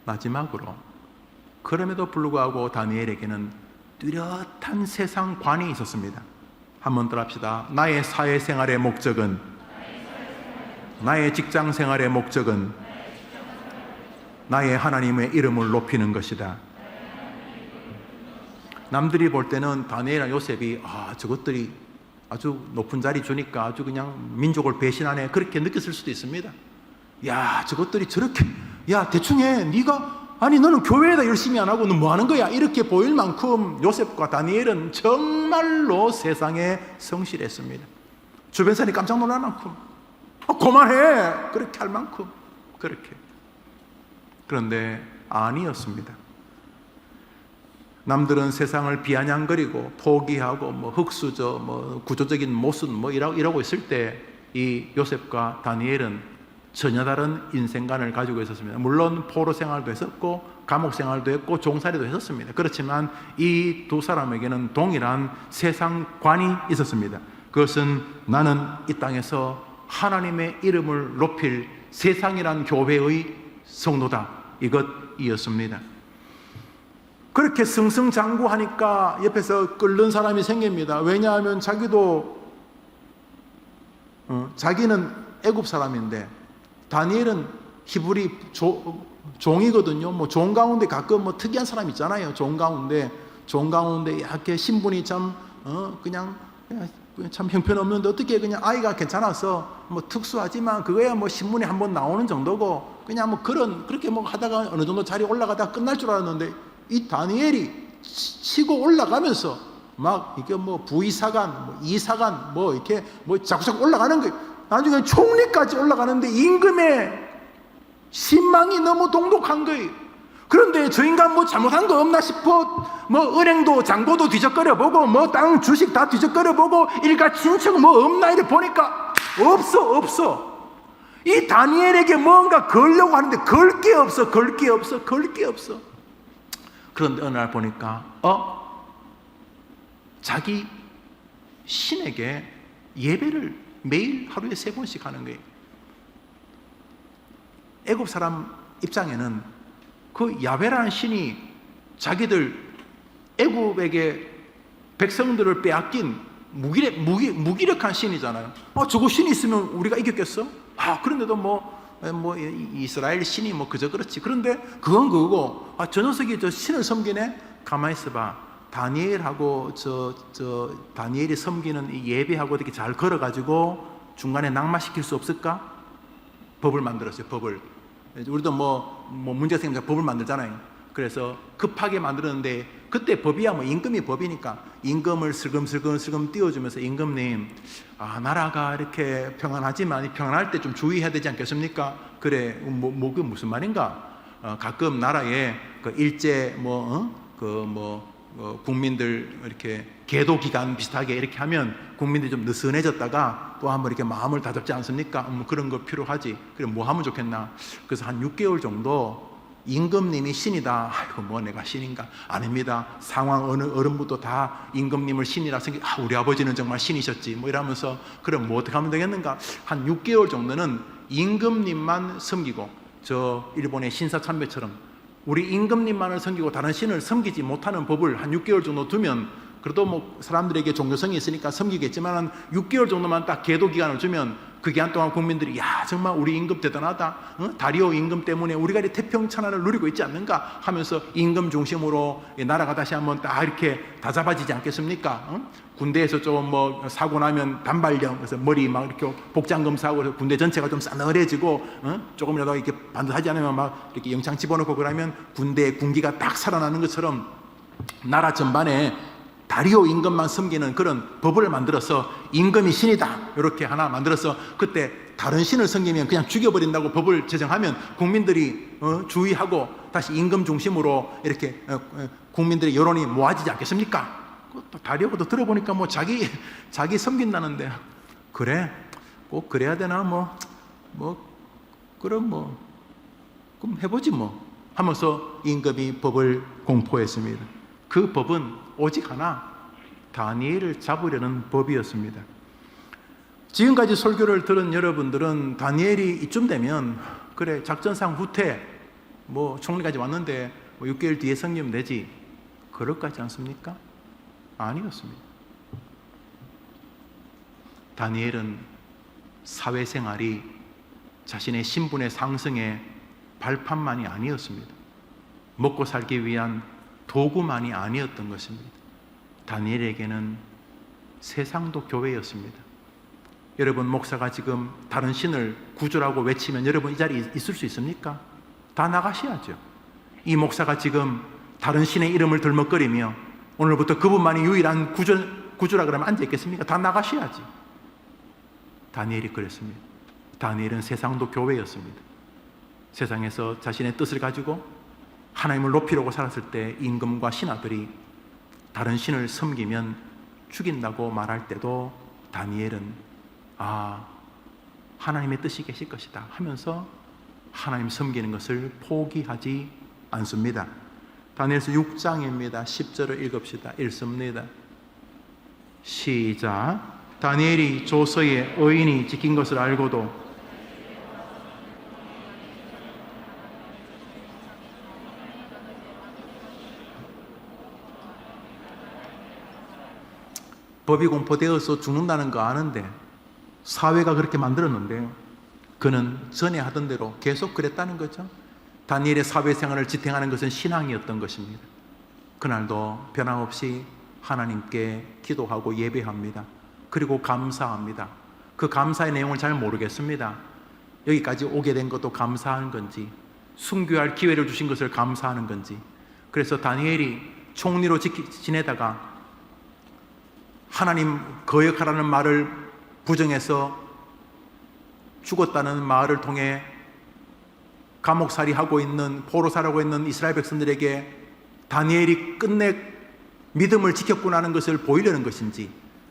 마지막으로, 그럼에도 불구하고 다니엘에게는 뚜렷한 세상관이 있었습니다. 한번 더 합시다. 나의 사회생활의 목적은, 나의 직장생활의 목적은 나의 하나님의 이름을 높이는 것이다. 남들이 볼 때는 다니엘과 요셉이 저것들이 아주 높은 자리 주니까 아주 그냥 민족을 배신하네, 그렇게 느꼈을 수도 있습니다. 야, 저것들이 저렇게, 야, 대충 해. 네가, 아니 너는 교회에다 열심히 안 하고 너 뭐 하는 거야? 이렇게 보일 만큼 요셉과 다니엘은 정말로 세상에 성실했습니다. 주변 사람이 깜짝 놀랄 만큼, 그만해, 그렇게 할 만큼, 그렇게. 그런데 아니었습니다. 남들은 세상을 비아냥거리고 포기하고 흑수저, 구조적인 모순 이러고 있을 때 이 요셉과 다니엘은 전혀 다른 인생관을 가지고 있었습니다. 물론 포로 생활도 했었고 감옥 생활도 했고 종살이도 했었습니다. 그렇지만 이 두 사람에게는 동일한 세상관이 있었습니다. 그것은 나는 이 땅에서 하나님의 이름을 높일 세상이란 교회의 성도다, 이것이었습니다. 그렇게 승승장구하니까 옆에서 끓는 사람이 생깁니다. 왜냐하면 자기는 애굽 사람인데 다니엘은 히브리 종이거든요. 종 가운데 가끔 특이한 사람 있잖아요. 종 가운데 이렇게 신분이 참 참 형편없는데 어떻게 그냥 아이가 괜찮아서 특수하지만 그거야 신문에 한번 나오는 정도고 그냥 그렇게 하다가 어느 정도 자리 올라가다가 끝날 줄 알았는데 이 다니엘이 치고 올라가면서 이게 부의사관, 이사관, 이렇게 자꾸자꾸 올라가는 거예요. 나중에 총리까지 올라가는데 임금의 신망이 너무 동독한 거예요. 그런데 저 인간 잘못한 거 없나 싶어 은행도 잔고도 뒤적거려 보고 땅 주식 다 뒤적거려 보고 일가 친척 없나 이래 보니까 없어. 이 다니엘에게 뭔가 걸려고 하는데 걸 게 없어. 그런데 어느 날 보니까 자기 신에게 예배를 매일 하루에 3번씩 하는 거예요. 애굽 사람 입장에는 그 야훼라는 신이 자기들 애굽에게 백성들을 빼앗긴 무기력한 신이잖아요. 저거 신이 있으면 우리가 이겼겠어? 그런데도 이스라엘 신이 그저 그렇지. 그런데 그건 그거고, 저 녀석이 저 신을 섬기네? 가만히 있어봐. 다니엘하고 다니엘이 섬기는 이 예배하고 이렇게 잘 걸어가지고 중간에 낙마시킬 수 없을까? 법을 만들었어요. 법을. 우리도 문제가 생기면 법을 만들잖아요. 그래서 급하게 만들었는데 그때 법이야 임금이 법이니까 임금을 슬금슬금 띄워주면서, 임금님, 나라가 이렇게 평안하지만 평안할 때 좀 주의해야 되지 않겠습니까? 그래, 그게 무슨 말인가? 가끔 나라에 일제 국민들 이렇게 계도 기간 비슷하게 이렇게 하면 국민들이 좀 느슨해졌다가 또 한번 이렇게 마음을 다잡지 않습니까? 그런 거 필요하지. 그래, 뭐 하면 좋겠나? 그래서 한 6개월 정도 임금님이 신이다. 아이고 내가 신인가? 아닙니다. 상황 어느 어른부터 다 임금님을 신이라 생각. 우리 아버지는 정말 신이셨지. 이러면서 그럼 어떻게 하면 되겠는가? 한 6개월 정도는 임금님만 섬기고, 저 일본의 신사참배처럼 우리 임금님만을 섬기고 다른 신을 섬기지 못하는 법을 한 6개월 정도 두면, 그래도 사람들에게 종교성이 있으니까 섬기겠지만 6개월 정도만 딱 계도 기간을 주면 그 기간 동안 국민들이 정말 우리 임금 대단하다, 다리오 임금 때문에 우리가 이렇게 태평천하를 누리고 있지 않는가 하면서 임금 중심으로 나라가 다시 한번 딱 이렇게 다잡아지지 않겠습니까? 군대에서 좀 사고 나면 단발령, 그래서 머리 이렇게 복장 검사하고 그래서 군대 전체가 좀 싸늘해지고, 조금이라도 이렇게 반듯하지 않으면 이렇게 영창 집어넣고 그러면 군대의 군기가 딱 살아나는 것처럼 나라 전반에 다리오 임금만 섬기는 그런 법을 만들어서 임금이 신이다 이렇게 하나 만들어서, 그때 다른 신을 섬기면 그냥 죽여버린다고 법을 제정하면 국민들이 주의하고 다시 임금 중심으로 이렇게 국민들의 여론이 모아지지 않겠습니까? 또 다리오도 들어보니까 자기 섬긴다는데, 그래 꼭 그래야 되나 그럼 해보지 하면서 임금이 법을 공포했습니다. 그 법은 오직 하나, 다니엘을 잡으려는 법이었습니다. 지금까지 설교를 들은 여러분들은 다니엘이 이쯤 되면 그래 작전상 후퇴 총리까지 왔는데 6개월 뒤에 섬기면 되지, 그럴 것 같지 않습니까? 아니었습니다. 다니엘은 사회생활이 자신의 신분의 상승에 발판만이 아니었습니다. 먹고 살기 위한 도구만이 아니었던 것입니다. 다니엘에게는 세상도 교회였습니다. 여러분, 목사가 지금 다른 신을 구주라고 외치면 여러분 이 자리에 있을 수 있습니까? 다 나가셔야죠. 이 목사가 지금 다른 신의 이름을 들먹거리며 오늘부터 그분만이 유일한 구주라 그러면 앉아 있겠습니까? 다 나가셔야지. 다니엘이 그랬습니다. 다니엘은 세상도 교회였습니다. 세상에서 자신의 뜻을 가지고 하나님을 높이려고 살았을 때 임금과 신하들이 다른 신을 섬기면 죽인다고 말할 때도 다니엘은 하나님의 뜻이 계실 것이다 하면서 하나님 섬기는 것을 포기하지 않습니다. 다니엘서 6장입니다. 10절을 읽읍시다. 읽습니다. 시작. 다니엘이 조서에 의인이 지킨 것을 알고도 법이 공포되어서 죽는다는 거 아는데 사회가 그렇게 만들었는데 그는 전에 하던 대로 계속 그랬다는 거죠. 다니엘의 사회생활을 지탱하는 것은 신앙이었던 것입니다. 그날도 변함없이 하나님께 기도하고 예배합니다. 그리고 감사합니다. 그 감사의 내용을 잘 모르겠습니다. 여기까지 오게 된 것도 감사하는 건지, 순교할 기회를 주신 것을 감사하는 건지. 그래서 다니엘이 총리로 지내다가 하나님 거역하라는 말을 부정해서 죽었다는 말을 통해 감옥살이하고 있는, 포로살하고 있는 이스라엘 백성들에게 다니엘이 끝내 믿음을 지켰구나 하는 것을 보이려는 것인지,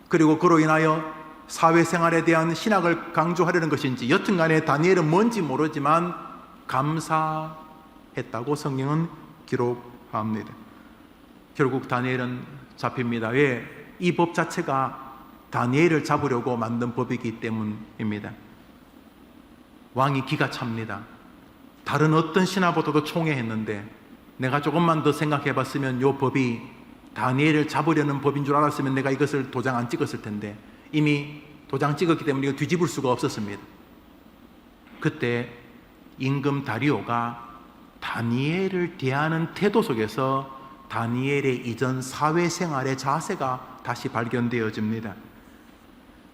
그리고 그로 인하여 사회생활에 대한 신학을 강조하려는 것인지, 여튼간에 다니엘은 뭔지 모르지만 감사했다고 성경은 기록합니다. 결국 다니엘은 잡힙니다. 왜? 이 법 자체가 다니엘을 잡으려고 만든 법이기 때문입니다. 왕이 기가 찹니다. 다른 어떤 신하보다도 총애했는데 내가 조금만 더 생각해 봤으면 이 법이 다니엘을 잡으려는 법인 줄 알았으면 내가 이것을 도장 안 찍었을 텐데 이미 도장 찍었기 때문에 이거 뒤집을 수가 없었습니다. 그때 임금 다리오가 다니엘을 대하는 태도 속에서 다니엘의 이전 사회생활의 자세가 다시 발견되어집니다.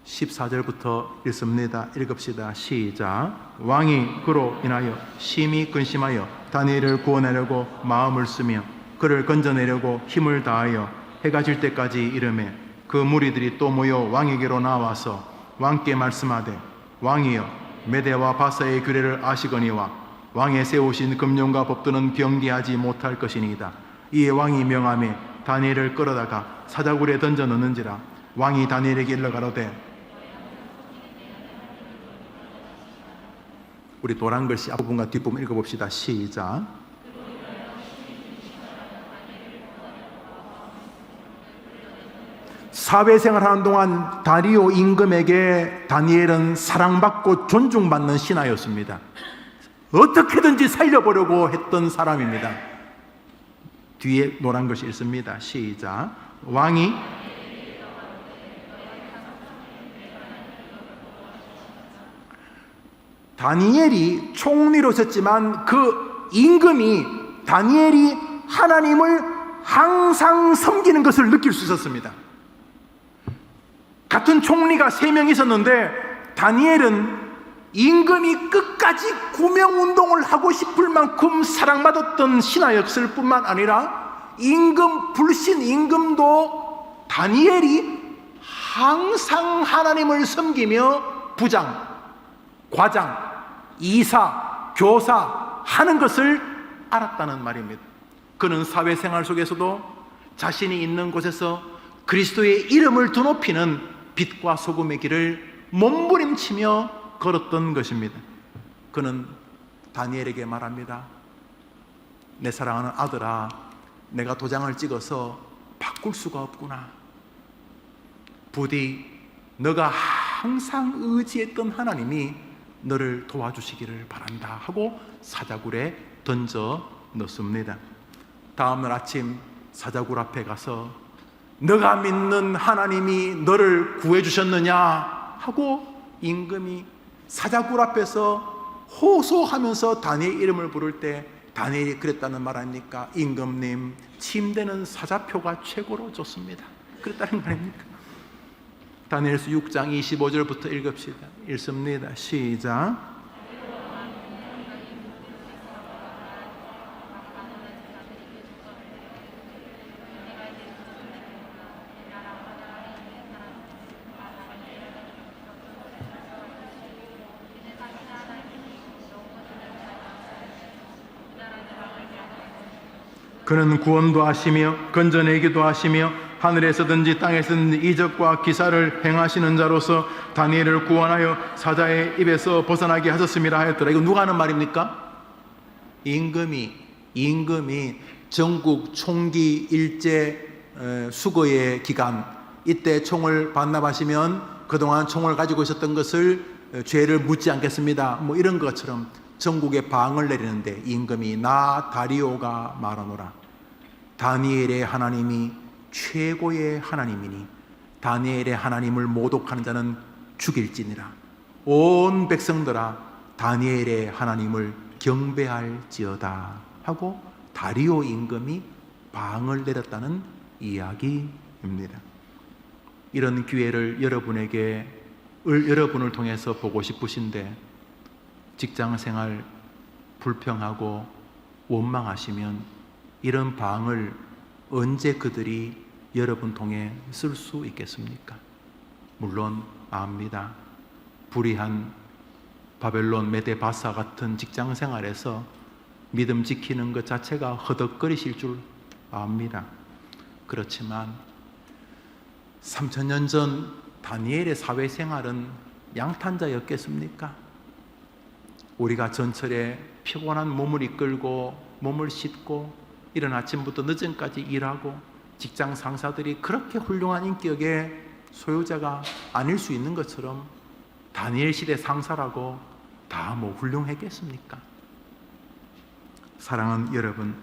14절부터 읽습니다. 읽읍시다. 시작. 왕이 그로 인하여 심히 근심하여 다니엘을 구원하려고 마음을 쓰며 그를 건져내려고 힘을 다하여 해가 질 때까지 이르매 그 무리들이 또 모여 왕에게로 나와서 왕께 말씀하되 왕이여 메대와 바사의 규례를 아시거니와 왕의 세우신 금령과 법도는 경계하지 못할 것이니이다. 이에 왕이 명하매 다니엘을 끌어다가 사자굴에 던져 넣는지라. 왕이 다니엘에게 일러 가로되, 우리 노란 글씨 앞부분과 뒷부분 읽어봅시다. 시작. 사회생활하는 동안 다리오 임금에게 다니엘은 사랑받고 존중받는 신하였습니다. 어떻게든지 살려보려고 했던 사람입니다. 뒤에 노란 글씨 읽습니다. 시작. 왕이 다니엘이 총리로 섰지만 그 임금이 다니엘이 하나님을 항상 섬기는 것을 느낄 수 있었습니다. 같은 총리가 3명 있었는데 다니엘은 임금이 끝까지 구명운동을 하고 싶을 만큼 사랑받았던 신하였을 뿐만 아니라 임금, 불신 임금도 다니엘이 항상 하나님을 섬기며 부장, 과장, 이사, 교사 하는 것을 알았다는 말입니다. 그는 사회생활 속에서도 자신이 있는 곳에서 그리스도의 이름을 드높이는 빛과 소금의 길을 몸부림치며 걸었던 것입니다. 그는 다니엘에게 말합니다. 내 사랑하는 아들아, 내가 도장을 찍어서 바꿀 수가 없구나. 부디 너가 항상 의지했던 하나님이 너를 도와주시기를 바란다 하고 사자굴에 던져 넣습니다. 다음날 아침 사자굴 앞에 가서 너가 믿는 하나님이 너를 구해주셨느냐 하고 임금이 사자굴 앞에서 호소하면서 다니엘 이름을 부를 때 다니엘이 그랬다는 말 아닙니까? 임금님, 침대는 사자표가 최고로 좋습니다. 그랬다는 거 아닙니까? 다니엘서 6장 25절부터 읽읍시다. 읽습니다. 시작. 그는 구원도 하시며 건져내기도 하시며 하늘에서든지 땅에서든지 이적과 기사를 행하시는 자로서 다니엘을 구원하여 사자의 입에서 벗어나게 하셨음이라 하였더라. 이거 누가 하는 말입니까? 임금이 전국 총기 일제 수거의 기간, 이때 총을 반납하시면 그동안 총을 가지고 있었던 것을 죄를 묻지 않겠습니다, 뭐 이런 것처럼 전국에 방을 내리는데 임금이 나 다리오가 말하노라. 다니엘의 하나님이 최고의 하나님이니 다니엘의 하나님을 모독하는 자는 죽일지니라. 온 백성들아 다니엘의 하나님을 경배할지어다 하고 다리오 임금이 방을 내렸다는 이야기입니다. 이런 기회를 여러분을 통해서 보고 싶으신데 직장생활 불평하고 원망하시면 이런 방을 언제 그들이 여러분 통해 쓸 수 있겠습니까? 물론 압니다. 불의한 바벨론 메데바사 같은 직장생활에서 믿음 지키는 것 자체가 허덕거리실 줄 압니다. 그렇지만 3000년 전 다니엘의 사회생활은 양탄자였겠습니까? 우리가 전철에 피곤한 몸을 이끌고 몸을 싣고 이른 아침부터 늦은까지 일하고 직장 상사들이 그렇게 훌륭한 인격의 소유자가 아닐 수 있는 것처럼 다니엘 시대 상사라고 다 뭐 훌륭했겠습니까? 사랑하는 여러분,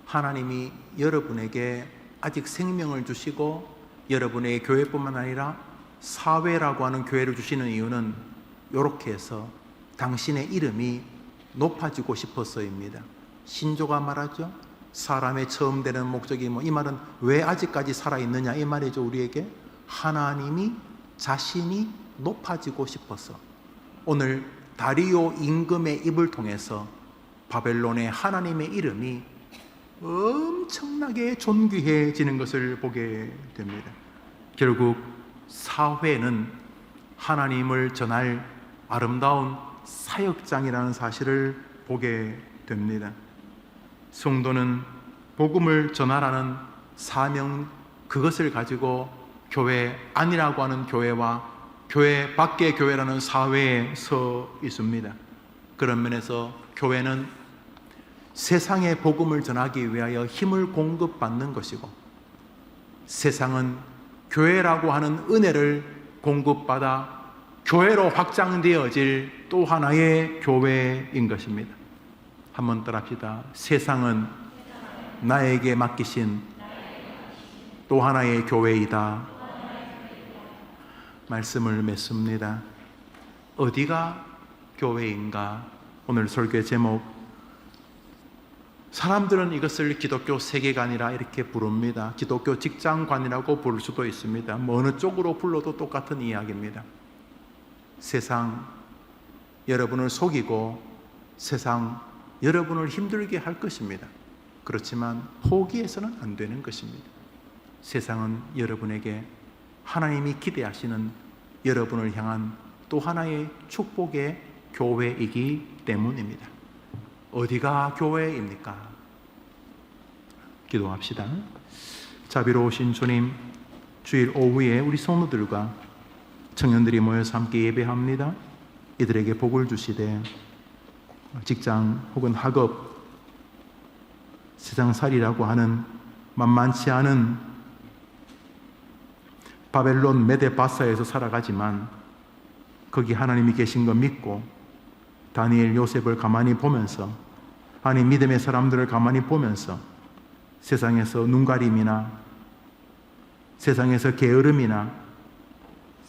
하나님이 여러분에게 아직 생명을 주시고 여러분의 교회뿐만 아니라 사회라고 하는 교회를 주시는 이유는 이렇게 해서 당신의 이름이 높아지고 싶어서입니다. 신조가 말하죠. 사람의 처음 되는 목적이 이 말은 왜 아직까지 살아있느냐 이 말이죠. 우리에게 하나님이 자신이 높아지고 싶어서 오늘 다리오 임금의 입을 통해서 바벨론의 하나님의 이름이 엄청나게 존귀해지는 것을 보게 됩니다. 결국 사회는 하나님을 전할 아름다운 사역장이라는 사실을 보게 됩니다. 성도는 복음을 전하라는 사명, 그것을 가지고 교회 안이라고 하는 교회와 교회 밖의 교회라는 사회에 서 있습니다. 그런 면에서 교회는 세상에 복음을 전하기 위하여 힘을 공급받는 것이고 세상은 교회라고 하는 은혜를 공급받아 교회로 확장되어질 또 하나의 교회인 것입니다. 한번 따라합시다. 세상은 나에게 맡기신 또 하나의 교회이다. 말씀을 맺습니다. 어디가 교회인가? 오늘 설교 제목, 사람들은 이것을 기독교 세계관이라 이렇게 부릅니다. 기독교 직장관이라고 부를 수도 있습니다. 어느 쪽으로 불러도 똑같은 이야기입니다. 세상 여러분을 속이고 세상 여러분을 힘들게 할 것입니다. 그렇지만 포기해서는 안 되는 것입니다. 세상은 여러분에게 하나님이 기대하시는 여러분을 향한 또 하나의 축복의 교회이기 때문입니다. 어디가 교회입니까? 기도합시다. 자비로우신 주님, 주일 오후에 우리 성도들과 청년들이 모여서 함께 예배합니다. 이들에게 복을 주시되 직장 혹은 학업, 세상살이라고 하는 만만치 않은 바벨론 메데바사에서 살아가지만 거기 하나님이 계신 거 믿고 다니엘 요셉을 가만히 보면서 아니 믿음의 사람들을 가만히 보면서 세상에서 눈가림이나 세상에서 게으름이나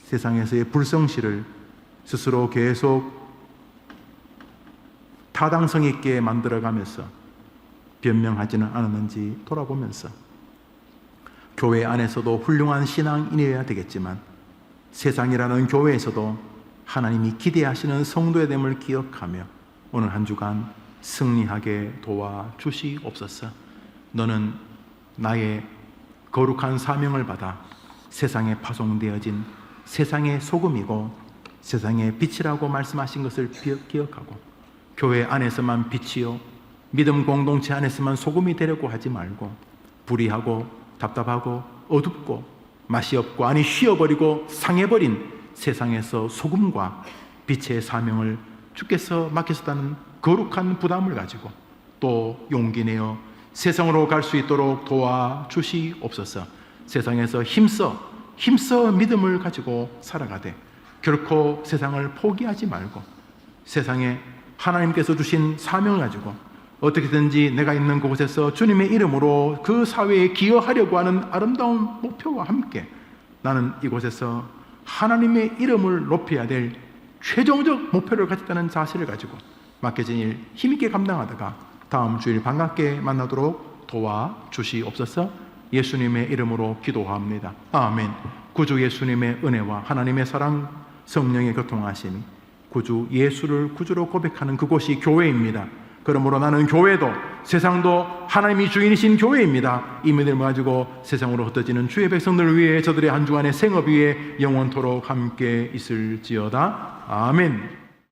세상에서의 불성실을 스스로 계속 타당성 있게 만들어가면서 변명하지는 않았는지 돌아보면서 교회 안에서도 훌륭한 신앙인이어야 되겠지만 세상이라는 교회에서도 하나님이 기대하시는 성도의 됨을 기억하며 오늘 한 주간 승리하게 도와주시옵소서. 너는 나의 거룩한 사명을 받아 세상에 파송되어진 세상의 소금이고 세상의 빛이라고 말씀하신 것을 기억하고 교회 안에서만 빛이요 믿음 공동체 안에서만 소금이 되려고 하지 말고 불의하고 답답하고 어둡고 맛이 없고 안이 쉬어버리고 상해버린 세상에서 소금과 빛의 사명을 주께서 맡기셨다는 거룩한 부담을 가지고 또 용기 내어 세상으로 갈 수 있도록 도와주시옵소서. 세상에서 힘써 믿음을 가지고 살아가되 결코 세상을 포기하지 말고 세상에 하나님께서 주신 사명을 가지고 어떻게든지 내가 있는 곳에서 주님의 이름으로 그 사회에 기여하려고 하는 아름다운 목표와 함께 나는 이곳에서 하나님의 이름을 높여야 될 최종적 목표를 가졌다는 사실을 가지고 맡겨진 일 힘있게 감당하다가 다음 주일 반갑게 만나도록 도와주시옵소서. 예수님의 이름으로 기도합니다. 아멘. 구주 예수님의 은혜와 하나님의 사랑 성령의 교통하심이 구주 예수를 구주로 고백하는 그곳이 교회입니다. 그러므로 나는 교회도 세상도 하나님이 주인이신 교회입니다. 이 믿음을 가지고 세상으로 흩어지는 주의 백성들을 위해 저들의 한 주간의 생업 위에 영원토록 함께 있을지어다. 아멘.